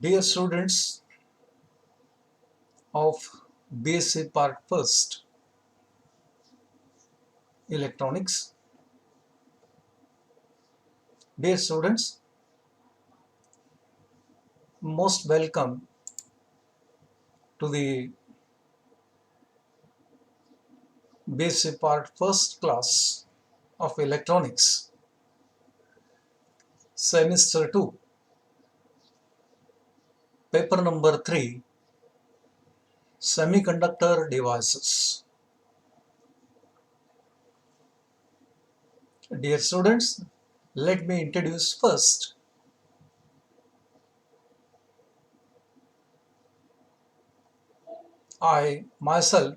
Dear students of BSc Part First Electronics, dear students, most welcome to the BSc Part First class of Electronics, Semester 2, Paper number 3, Semiconductor Devices. Dear students, let me introduce first I myself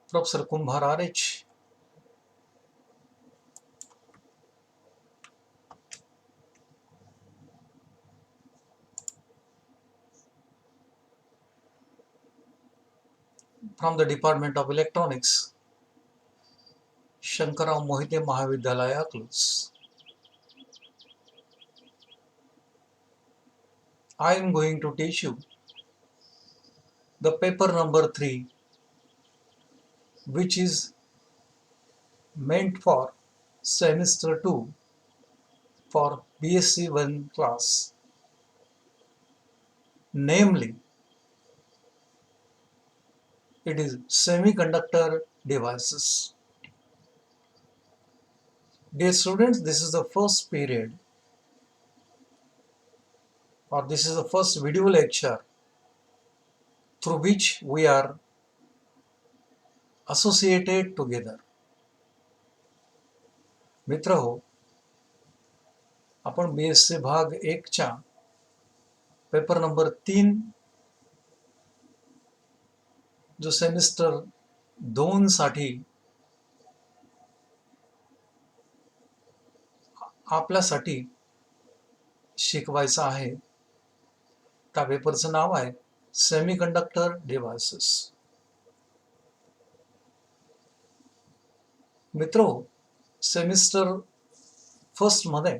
Professor Kumbhar RH, from the Department of Electronics, Shankarao Mohite Mahavidyalaya, Cluj. I am going to teach you the paper number 3, which is meant for semester 2 for BSc 1 class, namely it is semiconductor devices. Dear students, this is the first period, or this is the first video lecture through which we are associated together. मित्र हो, आपण BSc भाग 1 च्या paper number 3 जो semester 2 साठी आपल्यासाठी शिकवायचा आहे. त्या पेपरचं नाव आहे सेमीकंडक्टर डिव्हाइसेस. मित्रो, सेमिस्टर फर्स्ट मध्ये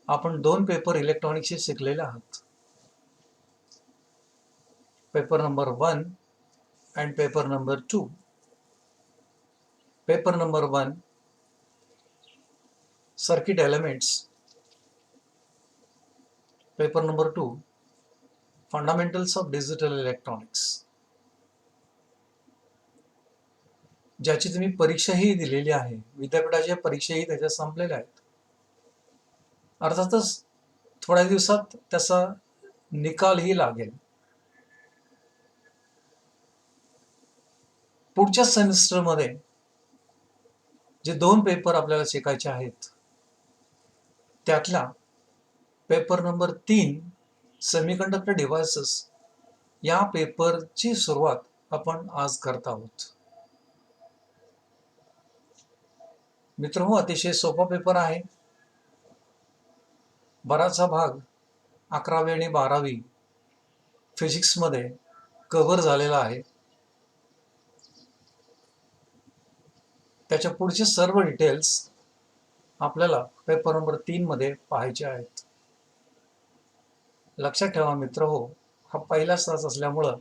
आपण 2 पेपर इलेक्ट्रॉनिक्सचे शिकलेले आहात. Paper number 1 and paper number 2. Paper number 1, circuit elements. Paper number 2, fundamentals of digital electronics. ज्याची तुम्ही परीक्षाही दिलेली आहे, विद्यापीठाच्या परीक्षाही त्याच्या संपलेल्या आहेत. अर्थातच थोड्या दिवसात त्याचा निकालही लागेल. पुढच्या सेमिस्टरमध्ये जे 2 पेपर आपल्याला शिकायचे आहेत, त्यातला पेपर नंबर 3 सेमीकंडक्टर डिव्हाइसेस या पेपरची सुरुवात आपण आज करत आहोत. मित्रांनो, अतिशय सोपा पेपर आहे. बराचसा भाग 11वी आणि 12वी फिजिक्समध्ये कव्हर झालेला आहे. त्याच्या पुढचे सर्व डिटेल्स आपल्याला पेपर नंबर 3 मध्ये पाहायचे आहेत. लक्षात ठेवा मित्र हो, हा पहिलाच तास असल्यामुळं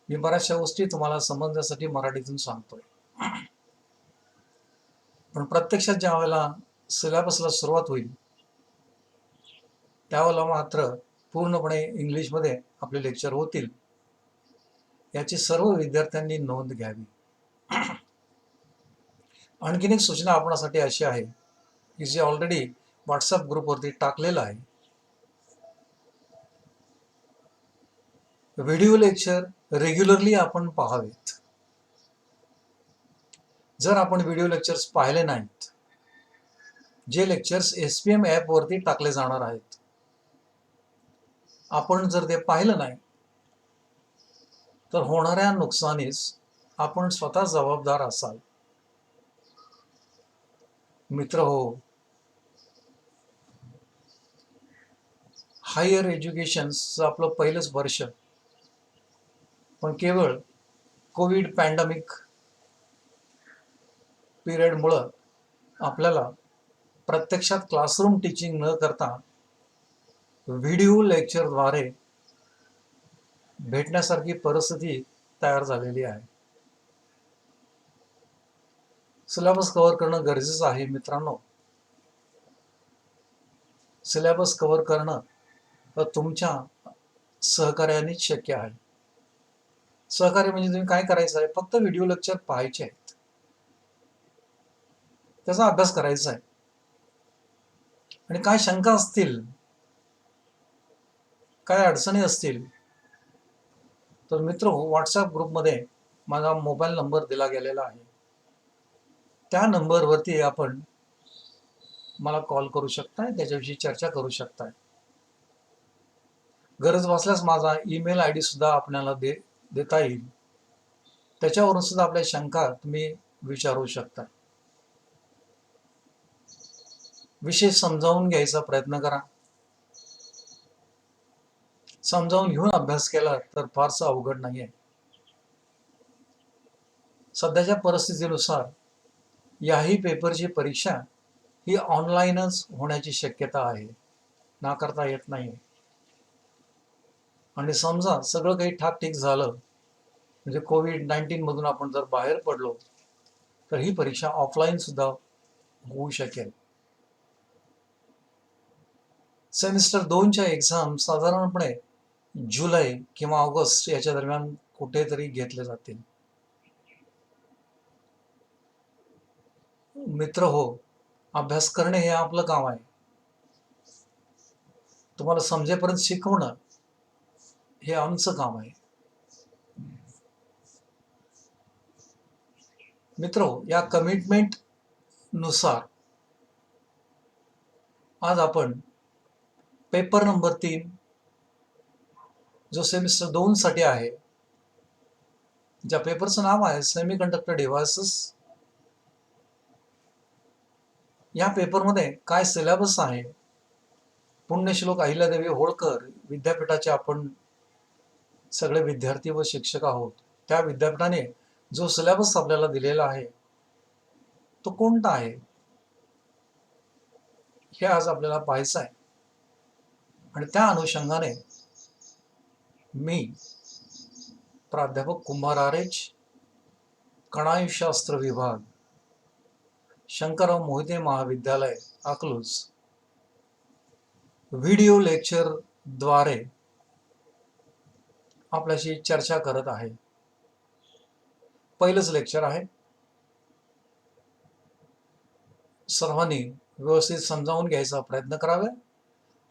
मी बऱ्याचशा गोष्टी तुम्हाला समजण्यासाठी मराठीतून सांगतोय. पण प्रत्यक्षात ज्या वेळेला सिलेबसला सुरुवात होईल त्यावेळेला मात्र पूर्णपणे इंग्लिशमध्ये आपले लेक्चर होतील, याची सर्व विद्यार्थ्यांनी नोंद घ्यावी. आणखीन एक सूचना आपणासाठी अशी आहे की जे ऑलरेडी व्हॉट्सअप ग्रुपवरती टाकलेलं आहे, व्हिडिओ लेक्चर रेग्युलरली आपण पाहावेत. जर आपण व्हिडिओ लेक्चर्स पाहिले नाहीत, जे लेक्चर्स SPM ॲप वरती टाकले जाणार आहेत, आपण जर ते पाहिलं नाही तर होणाऱ्या नुकसानीस आपण स्वतः जबाबदार असाल. मित्र हो, हायर एज्युकेशनचं आपलं पहिलंच वर्ष, पण केवळ कोविड पॅन्डेमिक पिरियडमुळं आपल्याला प्रत्यक्षात क्लासरूम टीचिंग न करता व्हिडिओ लेक्चरद्वारे भेटण्यासारखी परिस्थिती तयार झालेली आहे. सिलेबस कव्हर करणं गरजेचं आहे मित्रांनो. सिलेबस कव्हर करणं तुमच्या सहकार्यानेच शक्य आहे. सहकार्य म्हणजे तुम्ही काय करायचं आहे, फक्त व्हिडिओ लेक्चर पाहायचे आहेत, त्याचा अभ्यास करायचा आहे. आणि काय शंका असतील, काय अडचणी असतील तर मित्र व्हॉट्सअप ग्रुपमध्ये माझा मोबाईल नंबर दिला गेलेला आहे. त्या नंबरवरती आपण मला कॉल करू शकताय, त्याच्याविषयी चर्चा करू शकताय. गरज वाटल्यास माझा ईमेल आयडी सुद्धा आपल्याला देता येईल. त्याच्यावरून सुद्धा आपल्या शंका तुम्ही विचारू शकता. विषय समजावून घ्यायचा प्रयत्न करा. समजावून घेऊन अभ्यास केला तर फारसं अवघड नाहीये. सध्याच्या परिस्थितीनुसार याही पेपरची परीक्षा ही ऑनलाईनच होण्याची शक्यता आहे, नाकारता येत नाही. आणि समजा सगळं काही ठाकठीक झालं, म्हणजे कोविड-19 मधून आपण जर बाहेर पडलो तर ही परीक्षा ऑफलाईन सुद्धा होऊ शकेल. सेमिस्टर 2च्या एक्झाम साधारणपणे जुलै किंवा ऑगस्ट याच्या दरम्यान कुठेतरी घेतले जातील. मित्र हो, अभ्यास करणे हे आपलं काम आहे. तुम्हाला समजेपर्यंत शिकवणं हे आमचं काम आहे. मित्र या कमिटमेंट नुसार आज आपण पेपर नंबर 3 जो सेमिस्टर 2 साठी आहे, ज्या पेपरचं नाव आहे सेमीकंडक्टर डिव्हाइसेस, या पेपरमध्ये काय सिलेबस आहे, पुण्यश्लोक अहिल्यादेवी होळकर विद्यापीठाचे आपण सगळे विद्यार्थी व शिक्षक आहोत. त्या विद्यापीठाने जो सिलेबस आपल्याला दिलेला आहे तो कोणता आहे हे आज आपल्याला पाहायचं आहे. आणि त्या अनुषंगाने मी प्राध्यापक कुंभार आरेच, कणायुशास्त्र विभाग, शंकरराव मोहिते महाविद्यालय अकलूज, व्हिडिओ लेक्चर द्वारे आपल्याशी चर्चा करत आहे. पहिलंच लेक्चर आहे. सर्वांनी व्यवस्थित समजावून घ्यायचा प्रयत्न करावे.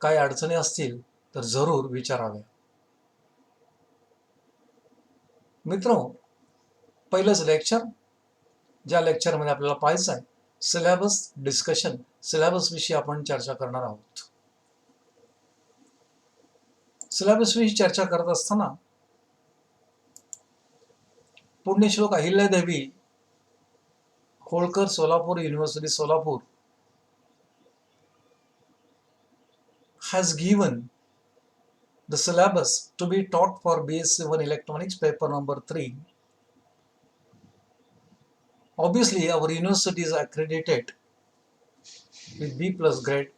काही अडचणी असतील तर जरूर विचारावे. मित्रो, पहिलंच लेक्चर, ज्या लेक्चरमध्ये आपल्याला पाहायचं आहे सिलेबस डिस्कशन. सिलेबस विषयी आपण चर्चा करणार आहोत. सिलेबस विषयी चर्चा करत असताना पुण्यश्लोक Ahilyadevi Holkar Solapur university Solapur has given the syllabus to be taught for BS1 Electronics paper number 3. Obviously, our university is accredited with B+ grade.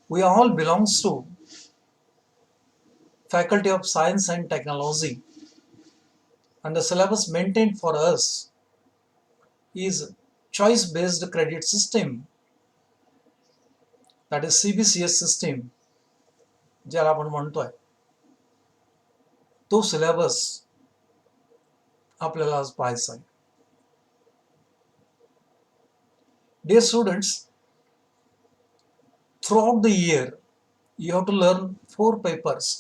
We all belongs to Faculty of Science and Technology, and the syllabus maintained for us is choice-based credit system, that is CBCS system, ज्याला आपण म्हणतोय. तो syllabus आपल्याला आज पाहायचा आहे. Dear students, throughout the year you have to learn 4 papers.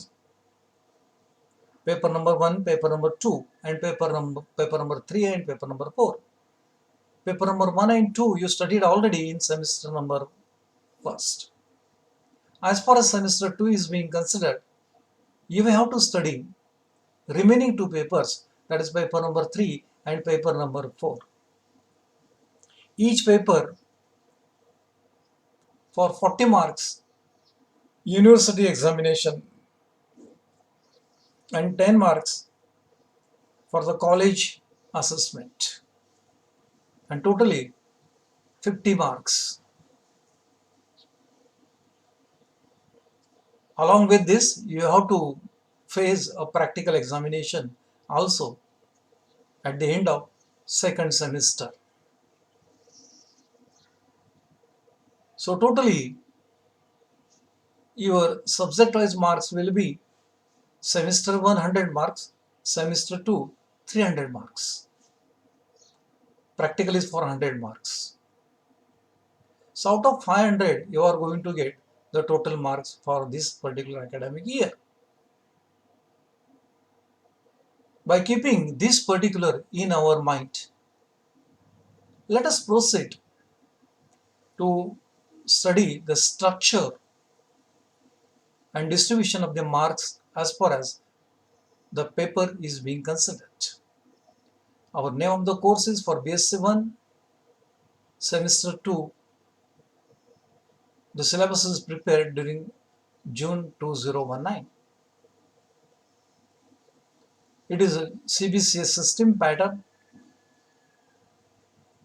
Paper number 1, paper number 2, and paper number 3 and paper number 4. Paper number 1 and 2 you studied already in semester number 1st. As far as semester 2 is being considered, you may have to study remaining 2 papers, that is paper number 3 and paper number 4. Each paper for 40 marks university examination and 10 marks for the college assessment, and totally 50 marks. Along with this, you have to face a practical examination also at the end of second semester. So totally your subject wise marks will be semester 1 100 marks, semester 2 300 marks. Practical is for 100 marks. So out of 500 you are going to get the total marks for this particular academic year. By keeping this particular in our mind, let us proceed to study the structure and distribution of the marks as far as the paper is being considered. Our name of the course is for BSc 1, semester 2. The syllabus is prepared during June 2019. It is a CBCS system pattern.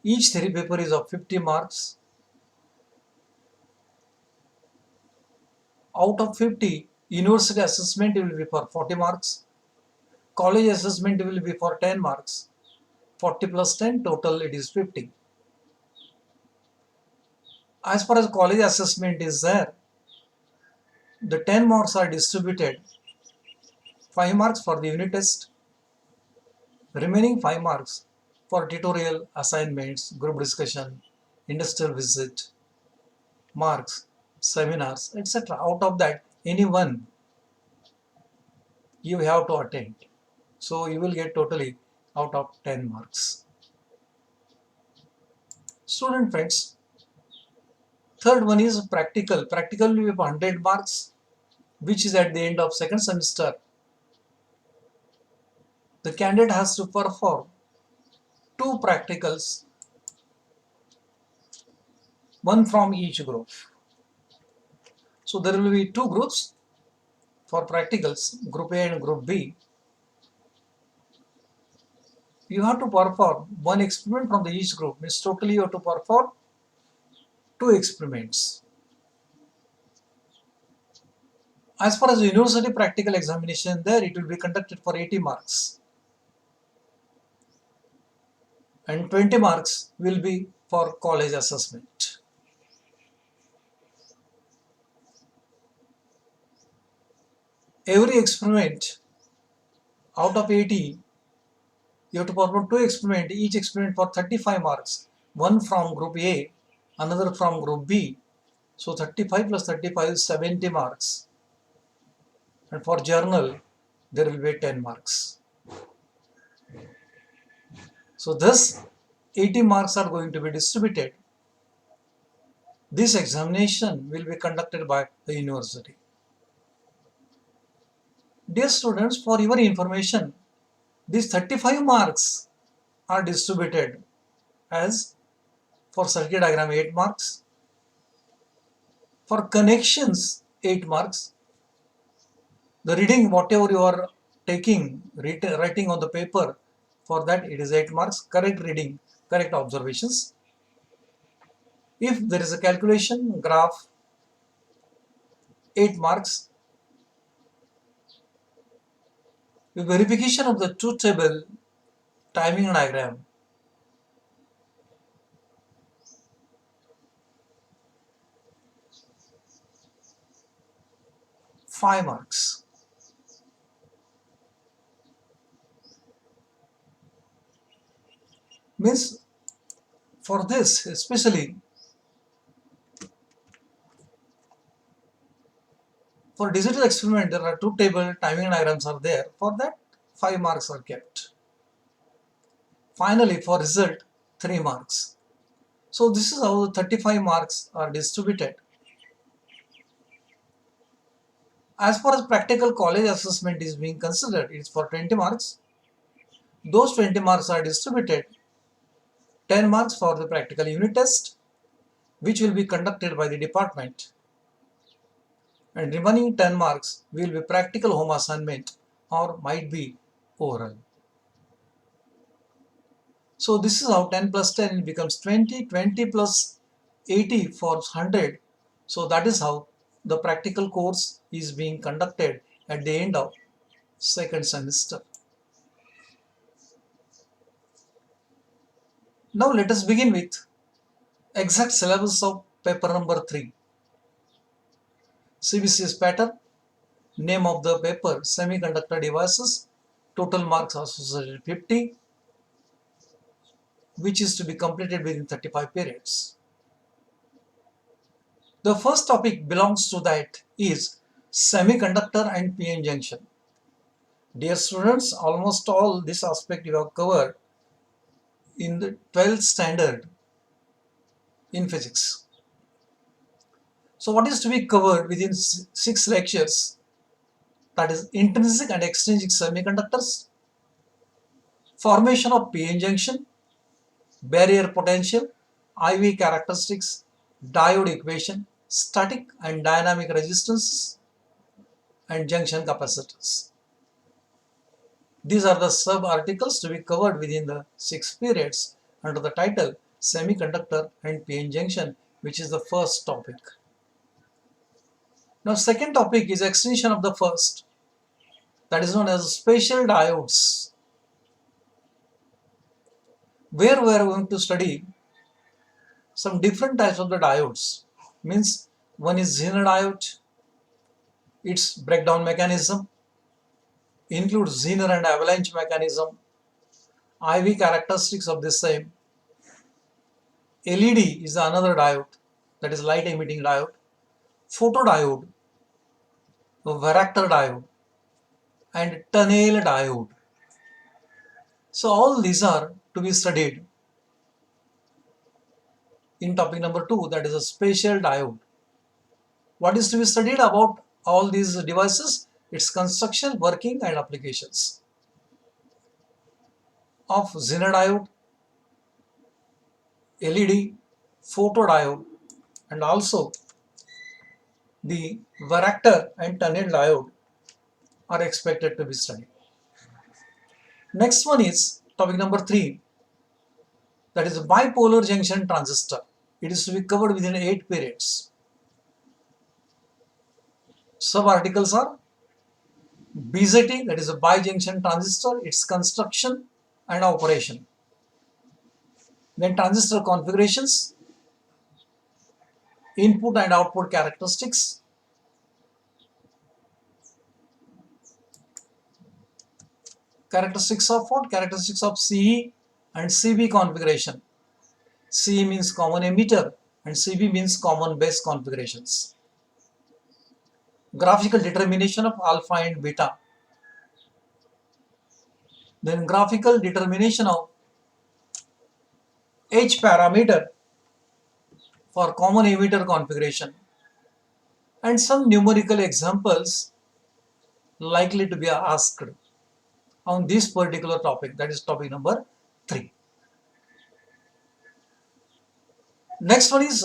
Each theory paper is of 50 marks. Out of 50, university assessment will be for 40 marks. College assessment will be for 10 marks. 40 plus 10, total it is 50. As far as college assessment is there, the 10 marks are distributed. 5 marks for the unit test, remaining 5 marks for tutorial, assignments, group discussion, industrial visit, marks, seminars, etc. Out of that, any one you have to attend. So you will get totally out of 10 marks. Student friends, third one is practical. Practical will be 100 marks, which is at the end of second semester. The candidate has to perform 2 practicals, one from each group. So there will be 2 groups for practicals, group A and group B. You have to perform 1 experiment from the each group, means totally you have to perform 2 experiments. As far as the university practical examination, there it will be conducted for 80 marks. And 20 marks will be for college assessment. Every experiment out of 80, you have to perform 2 experiments, each experiment for 35 marks. One from group A, another from group B. So 35 plus 35 is 70 marks. And for journal, there will be 10 marks. So thus 80 marks are going to be distributed. This examination will be conducted by the university. Dear students, for your information, these 35 marks are distributed as for circuit diagram 8 marks, for connections 8 marks, the reading whatever you are taking, writing on the paper, for that it is 8 marks, correct reading, correct observations. If there is a calculation, graph, 8 marks. The verification of the truth table, timing diagram, 5 marks. Means for this, especially for digital experiment, there are 2 table timing diagrams are there. For that, 5 marks are kept. Finally, for result, 3 marks. So this is how the 35 marks are distributed. As far as practical college assessment is being considered, it is for 20 marks. Those 20 marks are distributed. 10 marks for the practical unit test, which will be conducted by the department. And remaining 10 marks will be practical home assignment or might be oral. So this is how 10 plus 10 becomes 20, 20 plus 80 for 100. So that is how the practical course is being conducted at the end of second semester. Now let us begin with exact syllabus of paper number 3. CBCS pattern, name of the paper semiconductor devices, total marks associated 50, which is to be completed within 35 periods. The first topic belongs to that is semiconductor and PN junction. Dear students, almost all this aspect you have covered in the 12th standard in physics. So what is to be covered within 6 lectures? That is intrinsic and extrinsic semiconductors, formation of PN junction, barrier potential, IV characteristics, diode equation, static and dynamic resistances, and junction capacitors. These are the sub-articles to be covered within the 6 periods under the title Semiconductor and PN junction, which is the first topic. Now, second topic is extension of the first, that is known as spatial diodes, where we are going to study some different types of the diodes. Means one is Zener diode, its breakdown mechanism includes Zener and avalanche mechanism, IV characteristics of the same. LED is another diode, that is light emitting diode, photodiode, varactor diode, and tunnel diode. So all these are to be studied in topic number 2, that is a spatial diode. What is to be studied about all these devices? Its construction, working, and applications. Of Zener diode, LED, photodiode, and also the varactor and tunnel diode are expected to be studied. Next one is topic number 3, that is bipolar junction transistor. It is to be covered within 8 periods. Sub-articles are BJT, that is a bijunction transistor, its construction and operation. Then transistor configurations, input and output characteristics, characteristics of what? Characteristics of CE and CB configuration. CE means common emitter and CB means common base configurations. Graphical determination of alpha and beta. Then graphical determination of H parameter for common emitter configuration, and some numerical examples likely to be asked on this particular topic, that is topic number 3. Next one is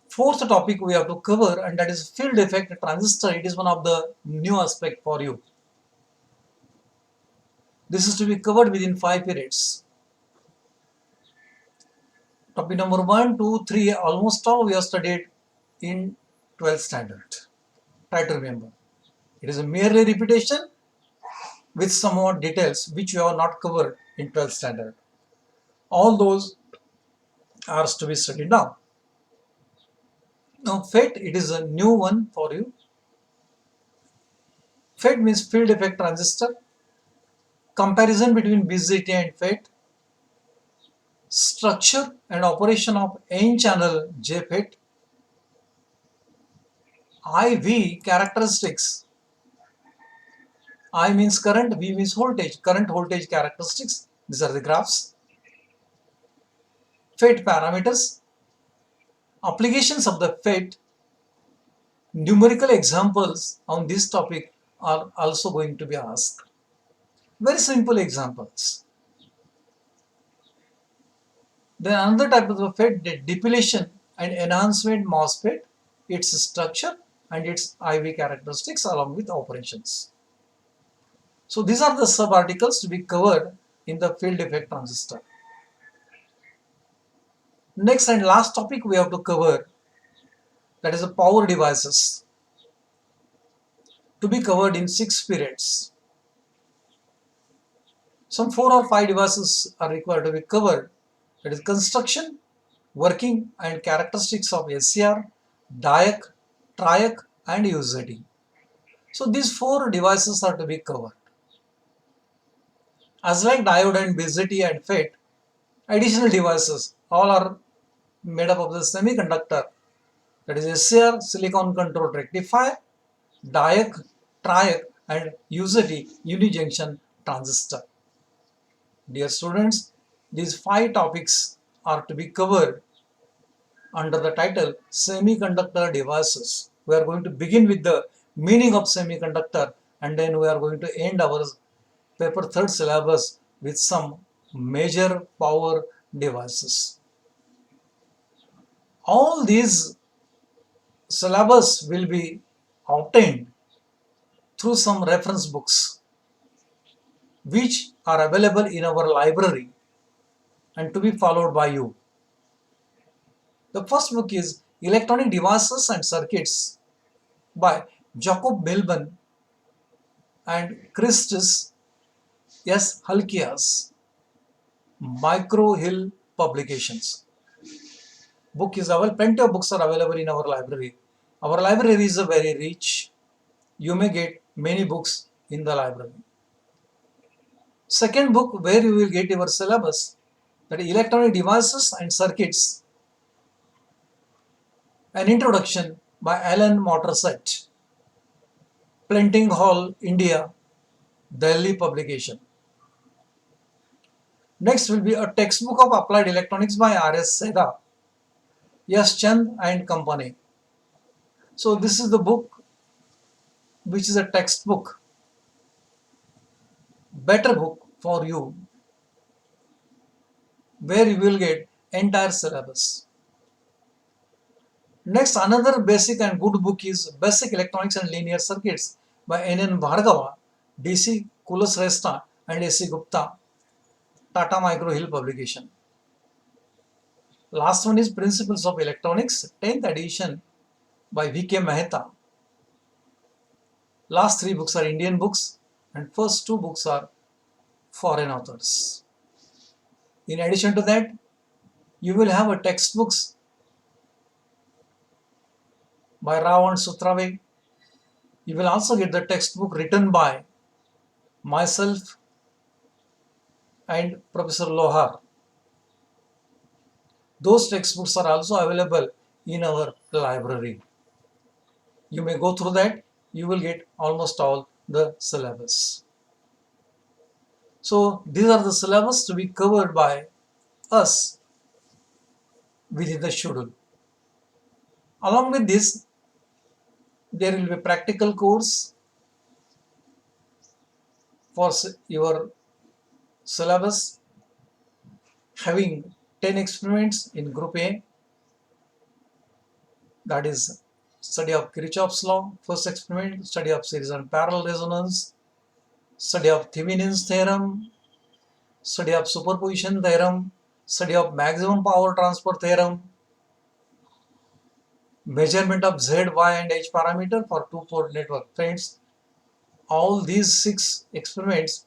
fourth topic we have to cover, and that is field effect transistor. It is one of the new aspect for you. This is to be covered within 5 periods. Topic number 1, 2, 3, almost all we have studied in 12th standard. Try to remember. It is a merely repetition with some more details which you have not covered in 12th standard. All those are to be studied now. Now FET, it is a new one for you. FET means field effect transistor. Comparison between BJT and FET. Structure and operation of N-channel JFET. IV characteristics. I means current, V means voltage. Current voltage characteristics. These are the graphs. FET parameters. Applications of the FET. Numerical examples on this topic are also going to be asked. Very simple examples. Then another type of the FET, the depletion and enhancement MOSFET, its structure and its IV characteristics along with operations. So these are the sub-articles to be covered in the field effect transistor. Next and last topic we have to cover, that is the power devices, to be covered in 6 periods. Some 4 or 5 devices are required to be covered. That is construction, working and characteristics of SCR, DIAC, TRIAC and UZT. So these 4 devices are to be covered. As like diode and BJT and FET, additional devices all are made up of the semiconductor, that is SCR, silicon controlled rectifier, DIAC, TRIAC and UZT, unijunction transistor. Dear students, these 5 topics are to be covered under the title Semiconductor Devices. We are going to begin with the meaning of semiconductor and then we are going to end our paper 3rd syllabus with some major power devices. All these syllabus will be obtained through some reference books which are available in our library and to be followed by you. The first book is Electronic Devices and Circuits by Jacob Milburn and Christus S. Halkias, Micro Hill Publications. Book is available, plenty of books are available in our library. Our library is very rich. You may get many books in the library. Second book where you will get your syllabus, that is Electronic Devices and Circuits, an introduction by Alan Motorset, Plenting Hall, India, Delhi publication. Next will be a textbook of applied electronics by R.S. Seda, S. Chand and company. So this is the book which is a textbook, better book for you, where you will get entire syllabus. Next, another basic and good book is Basic Electronics and Linear Circuits by N.N. Bhargava, D.C. Kulasrestha and A.C. Gupta, Tata Micro Hill publication. Last one is Principles of Electronics, 10th edition by V.K. Mehta. Last 3 books are Indian books and first 2 books are foreign authors. In addition to that, you will have a textbooks by Rao and Sutrave. You will also get the textbook written by myself and Professor Lohar. Those textbooks are also available in our library. You may go through that, you will get almost all the syllabus. So these are the syllabus to be covered by us within the schedule. Along with this, there will be practical course for your syllabus having 10 experiments in group A, that is study of Kirchhoff's law, first experiment, study of series and parallel resonance, study of Thevenin's theorem, study of superposition theorem, study of maximum power transfer theorem, measurement of Z, Y and H parameter for two-port network. Friends, all these 6 experiments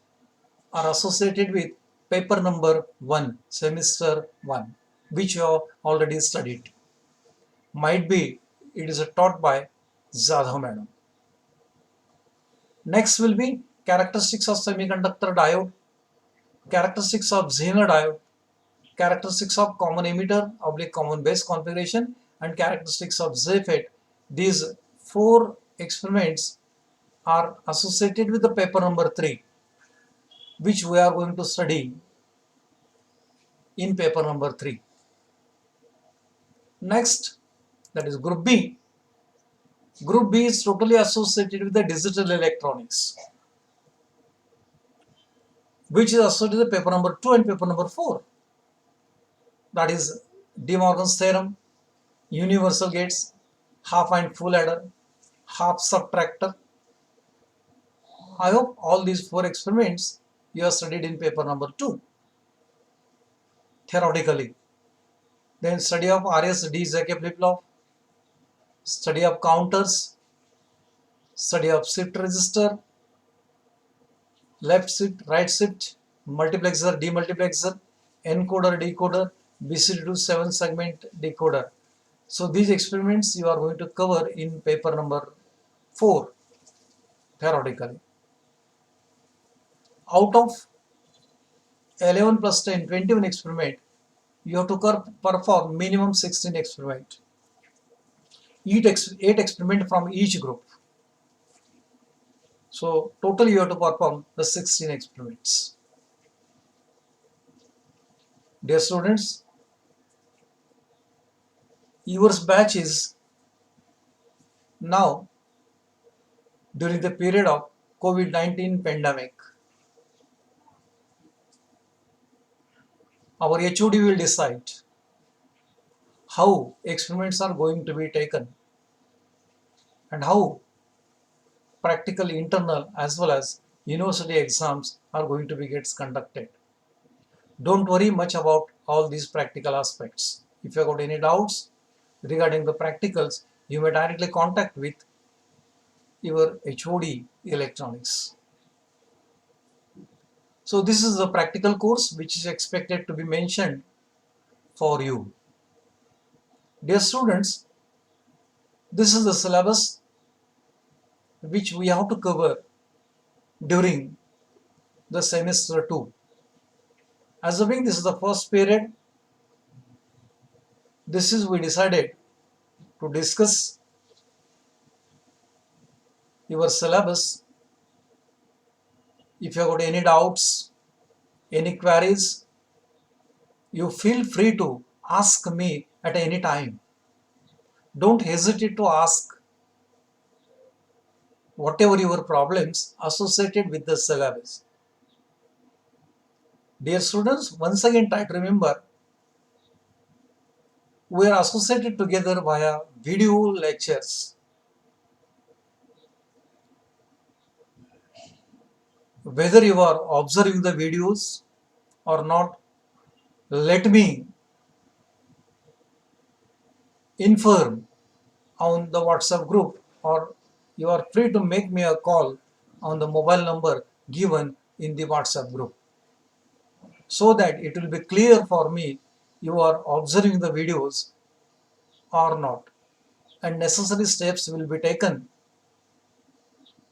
are associated with paper number 1, semester 1, which you have already studied. Might be it is taught by Jadhav madam. Next will be characteristics of semiconductor diode, characteristics of Zener diode, characteristics of common emitter oblique common base configuration and characteristics of ZFET. These 4 experiments are associated with the paper number 3, which we are going to study in paper number 3. Next, that is group B. Group B is totally associated with the digital electronics, which is associated with paper number 2 and paper number 4. That is De Morgan's theorem, universal gates, half and full adder, half subtractor. I hope all these 4 experiments you have studied in paper number 2 theoretically. Then study of RSD Zeke flip-flop, study of counters, study of shift register, left shift, right shift, multiplexer, demultiplexer, encoder, decoder, BCD to 7 segment decoder. So these experiments you are going to cover in paper number 4 theoretically. Out of 11 plus 10, 21 experiment, you have to perform minimum 16 experiment. 8 experiment from each group. So totally you have to perform the 16 experiments. Dear students, yours batch is now during the period of COVID-19 pandemic. Our HOD will decide how experiments are going to be taken and how practical internal as well as university exams are going to be gets conducted. Don't worry much about all these practical aspects. If you have got any doubts regarding the practicals, you may directly contact with your HOD electronics. So this is the practical course which is expected to be mentioned for you. Dear students, this is the syllabus which we have to cover during the semester 2. Assuming this is the first period, this is we decided to discuss your syllabus. If you have got any doubts, any queries, you feel free to ask me at any time. Don't hesitate to ask whatever your problems associated with the syllabus. Dear students, once again try to remember, we are associated together via video lectures. Whether you are observing the videos or not, let me inform on the WhatsApp group, or you are free to make me a call on the mobile number given in the WhatsApp group, so that it will be clear for me you are observing the videos or not, and necessary steps will be taken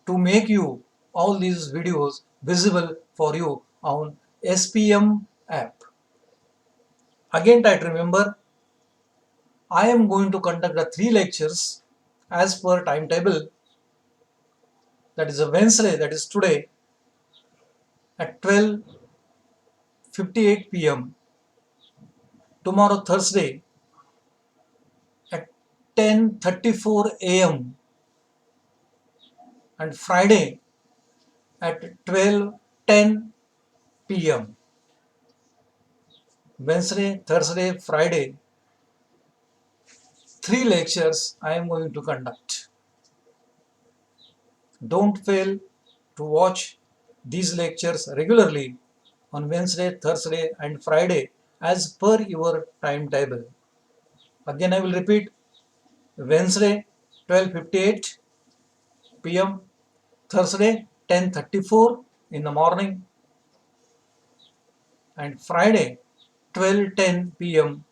to make you all these videos visible for you on SPM app. Again, try to remember, I am going to conduct the 3 lectures as per timetable. That is a Wednesday, that is today, at 12:58 p.m. Tomorrow Thursday at 10:34 a.m. and Friday at 12:10 p.m. Wednesday, Thursday, Friday, 3 lectures I am going to conduct. Don't fail to watch these lectures regularly on Wednesday, Thursday and Friday as per your timetable. Again I will repeat, Wednesday 12:58 p.m., Thursday 10:34 in the morning, and Friday 12:10 p.m.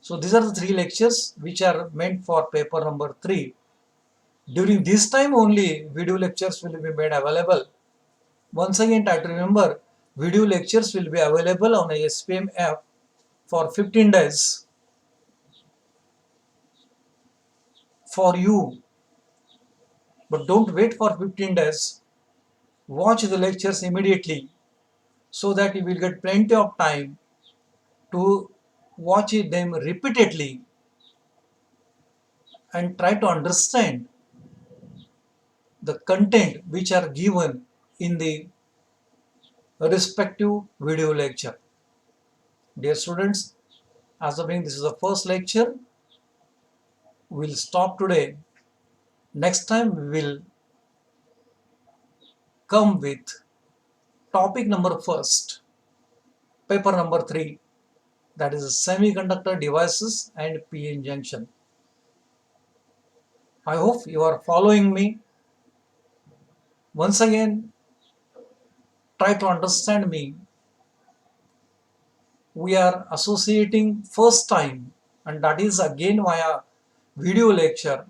So these are the 3 lectures which are meant for paper number 3. During this time only video lectures will be made available. Once again try to remember, video lectures will be available on a SPM app for 15 days for you. But don't wait for 15 days. Watch the lectures immediately so that you will get plenty of time to watch them repeatedly and try to understand the content which are given in the respective video lecture. Dear students, assuming this is the first lecture, we will stop today. Next time we will come with topic number first, paper number 3, that is semiconductor devices and PN junction. I hope you are following me. Once again, try to understand me. We are associating first time, and that is again via video lecture.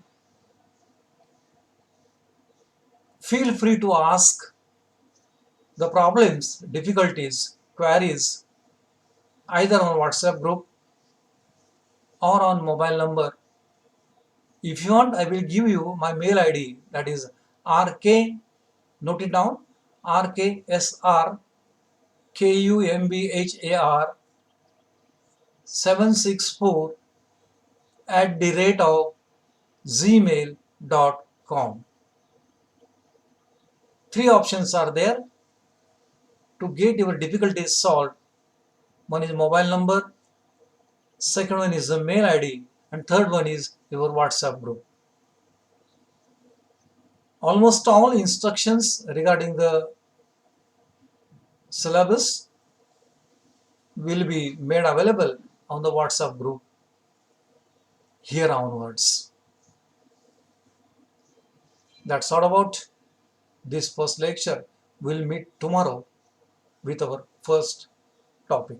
Feel free to ask the problems, difficulties, queries either on WhatsApp group or on mobile number. If you want, I will give you my mail ID, that is RK, note it down, RKSR KUMBHAR 764 @ gmail.com. Three options are there to get your difficulties solved. One is mobile number, second one is the mail ID, and third one is your WhatsApp group. Almost all instructions regarding the syllabus will be made available on the WhatsApp group here onwards. That's all about this first lecture. We'll meet tomorrow with our first topic.